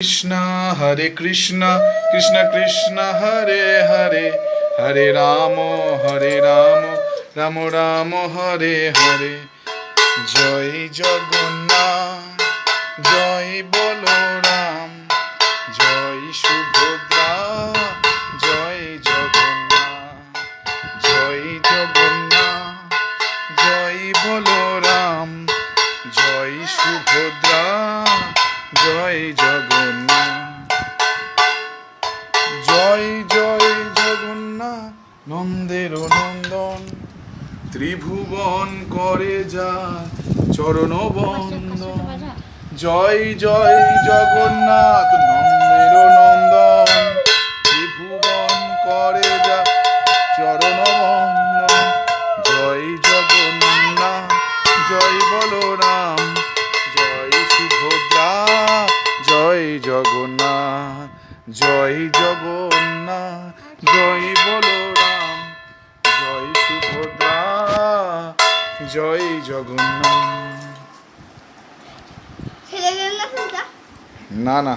কৃষ্ণ হরে কৃষ্ণ কৃষ্ণ কৃষ্ণ হরে হরে হরে রাম রাম রাম হরে হরে। জয় জগন্নাথ জয় বলরাম জয় সুভদ্রা জয় জগন্নাথ জয় জগন্নাথ জয় বলরাম জয় সুভদ্রা জয় জগন্নাথ জয় জয় জগন্নাথ নন্দের নন্দন ত্রিভুবন করে যা চরণ বন্দন। জয় জয় জগন্নাথ নন্দের নন্দন ত্রিভুবন করে যা চরণ বন্দন। জয় জগন্নাথ জয় বলরাম জয় সুভদ্রা জয় জগন্নাথ জয় জগন্নাথ জয় বলরাম জয় সুভদ্রা জয় জগন্নাথ। না না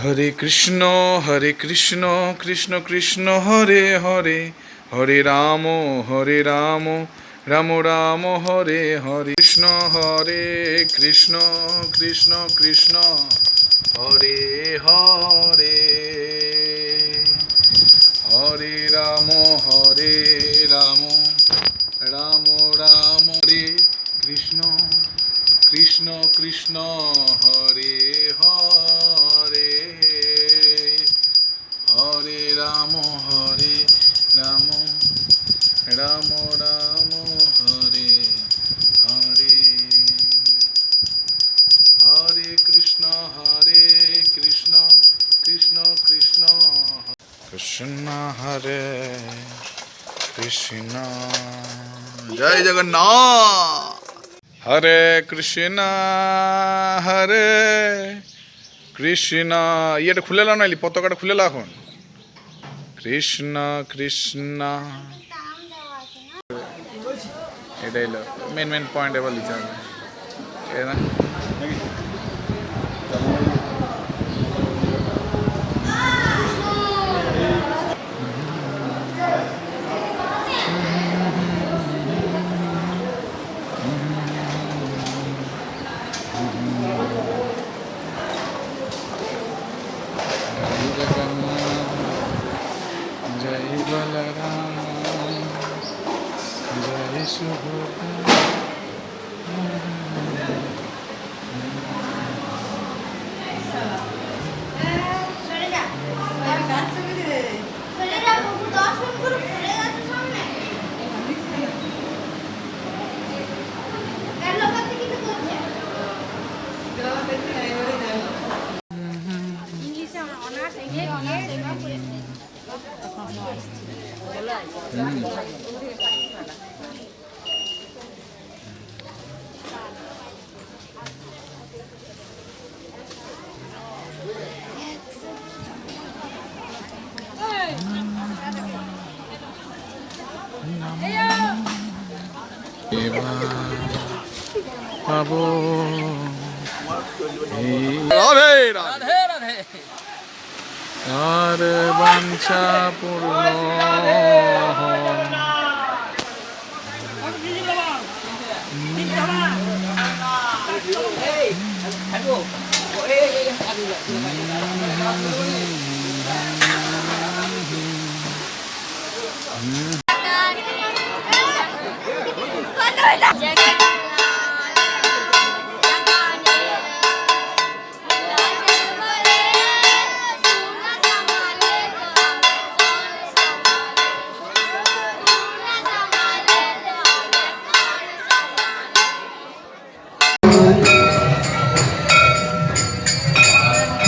হরে কৃষ্ণ কৃষ্ণ কৃষ্ণ হরে হরে হরে রাম রাম রাম হরে হরে। কৃষ্ণ হরে কৃষ্ণ কৃষ্ণ কৃষ্ণ হরে হরে হরে রাম রাম রাম রাম হরে কৃষ্ণ কৃষ্ণ কৃষ্ণ হরে হরে হরে রাম রাম রাম রাম হরে হরে হরে কৃষ্ণ কৃষ্ণ কৃষ্ণ কৃষ্ণ হরে কৃষ্ণ। জয় জগন্নাথ। হরে কৃষ্ণ ইয়েটা খুলে লাও নাইলি পতাকাটা খুলে লাও এখন। কৃষ্ণ কৃষ্ণ এটাই মেন পয়েন্ট এবার লিখতে হবে। জয় বলরাম জয় সুভদ্রা। পাবো রাধে রাধে রাধে আর বাঞ্ছা পূর্ণ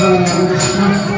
Hare Krishna